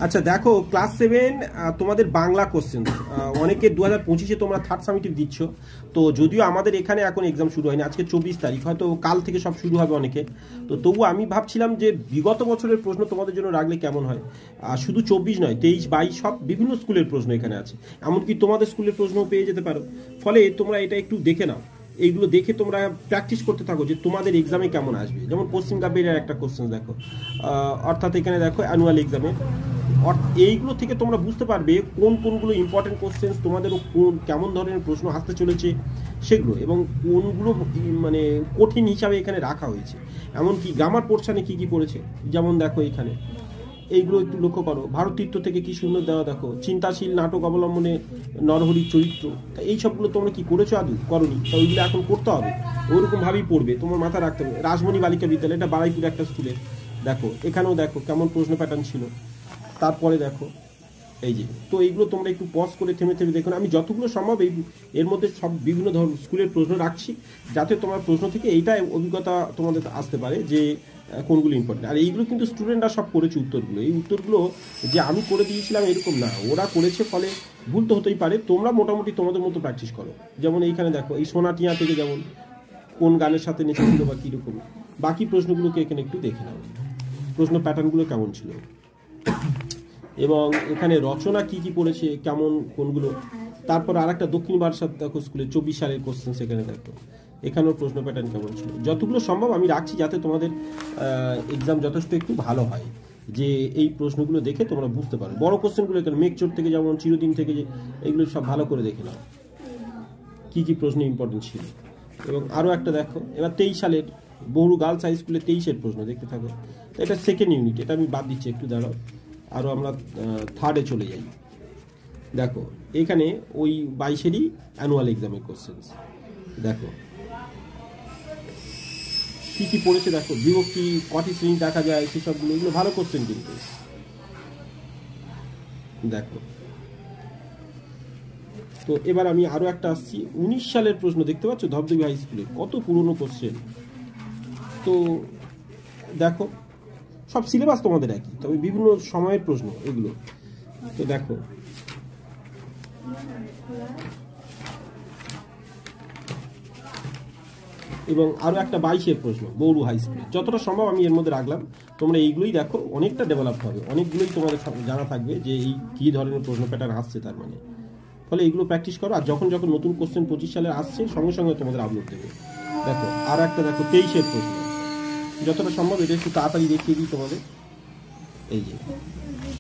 আচ্ছা দেখো, ক্লাস 7 তোমাদের বাংলা কোশ্চেন অনেকে 2025-এ তোমরা থার্ড সামিটিভ দিচ্ছ। তো যদিও আমাদের এখানে এখন এক্সাম শুরু হয়নি, আজকে 24 তারিখ, হয়তো কাল থেকে সব শুরু হবে অনেকে। তো তবু আমি ভাবছিলাম যে বিগত বছরের প্রশ্ন তোমাদের জন্য রাখলে কেমন হয়। শুধু 24 নয়, 23, 22 সব বিভিন্ন স্কুলের প্রশ্ন এখানে আছে, এমনকি তোমাদের স্কুলের প্রশ্নও পেয়ে যেতে পারো। ফলে তোমরা এটা একটু দেখে নাও, এইগুলো দেখে তোমরা প্র্যাকটিস করতে থাকো যে তোমাদের এক্সামে কেমন আসবে। যেমন পশ্চিম গাবের একটা কোশ্চেন দেখো, অর্থাৎ এখানে দেখো অ্যানুয়াল এক্সামে, এইগুলো থেকে তোমরা বুঝতে পারবে কোন কোনগুলো ইম্পর্টেন্ট কোশ্চেন তোমাদের, কোন কেমন ধরনের প্রশ্ন আসতে চলেছে সেগুলো, এবং কোনগুলো মানে কঠিন হিসাবে এখানে রাখা হয়েছে। এমনকি গ্রামার পোর্শনে কি কি পড়েছে, যেমন দেখো এখানে এইগুলো একটু লক্ষ্য করো। ভারতীর্থ থেকে কি সুন্দর দেওয়া দেখো, চিন্তাশীল নাটক অবলম্বনে নরহরির চরিত্র। তা এই সবগুলো তোমরা কি করেছো আদৌ? করনি, তা ওইগুলো এখন করতে হবে, ওইরকম ভাবেই পড়বে, তোমার মাথা রাখতে হবে। রাসমণি বালিকা বিদ্যালয়, এটা বারাইপুর একটা স্কুলে, দেখো এখানেও দেখো কেমন প্রশ্ন প্যাটার্ন ছিল। তারপরে দেখো এই যে, তো এইগুলো তোমরা একটু পজ করে থেমে থেমে দেখুন। আমি যতগুলো সম্ভব এর মধ্যে সব বিভিন্ন ধরনের স্কুলের প্রশ্ন রাখছি, যাতে তোমার প্রশ্ন থেকে এইটাই অভিজ্ঞতা তোমাদের আসতে পারে যে কোনগুলো ইম্পর্টেন্ট। আর এইগুলো কিন্তু স্টুডেন্টরা সব করেছে উত্তরগুলো, এই উত্তরগুলো যে আমি করে দিয়েছিলাম এরকম না, ওরা করেছে, ফলে ভুল তো হতেই পারে। তোমরা মোটামুটি তোমাদের মতো প্র্যাকটিস করো। যেমন এইখানে দেখো এই সোনাটিয়া থেকে যেমন কোন গানের সাথে নেচেছিল বা কীরকম, বাকি প্রশ্নগুলোকে এখানে একটু দেখে নাও, প্রশ্ন প্যাটার্নগুলো কেমন ছিল, এবং এখানে রচনা কি কি পড়েছে, কেমন কোনগুলো। তারপর আর একটা দক্ষিণ বারাসাত দেখো স্কুলে 24 সালের কোশ্চেন, সেখানে দেখো এখানেও প্রশ্ন প্যাটার্ন কেমন ছিল। যতগুলো সম্ভব আমি রাখছি যাতে তোমাদের এক্সাম যথেষ্ট একটু ভালো হয়, যে এই প্রশ্নগুলো দেখে তোমরা বুঝতে পারো। বড় কোশ্চেনগুলো এখানে মেঘচোর থেকে যেমন, চিরদিন থেকে, যে এগুলো সব ভালো করে দেখে নাও কি কি প্রশ্ন ইম্পর্টেন্ট ছিল। এবং আরও একটা দেখো, এবার 23 সালের বড়ু গার্লস হাই স্কুলে 23-এর প্রশ্ন দেখতে থাকো। এটা সেকেন্ড ইউনিট, এটা আমি বাদ দিচ্ছি, একটু দাঁড়াও। আরও আমরা থার্ডে চলে যাই। দেখো এখানে ওই 22-এরই অ্যানুয়াল এক্সামের কোশ্চেন দেখো কি কি পড়েছে। দেখো বিভক্তি কটি শ্রেণী দেখা যায় সেসবগুলো, এগুলো ভালো কোশ্চেন কিন্তু। দেখো তো এবার আমি আরও একটা আসছি, 19 সালের প্রশ্ন দেখতে পাচ্ছ, ধবধবি হাই স্কুলে, কত পুরনো কোশ্চেন। তো দেখো সব সিলেবাস তোমাদের একই, তবে বিভিন্ন সময়ের প্রশ্ন এগুলো। তো দেখো এবং আরও একটা 22-এর প্রশ্ন বৌরু হাই স্কুলে, যতটা সম্ভব আমি এর মধ্যে রাখলাম। তোমরা এইগুলোই দেখো, অনেকটা ডেভেলপ হবে, অনেকগুলোই তোমাদের জানা থাকবে যে এই কী ধরনের প্রশ্ন প্যাটার্ন আসছে, তার মানে। ফলে এগুলো প্র্যাকটিস করো, আর যখন যখন নতুন কোশ্চেন 25 সালে আসছে সঙ্গে সঙ্গে তোমাদের আপলোড দেবে। দেখো আর একটা দেখো 23-এর প্রশ্ন, যতটা সম্ভব এটা একটু তাড়াতাড়ি দেখিয়ে দিই তোমাদের। এই যে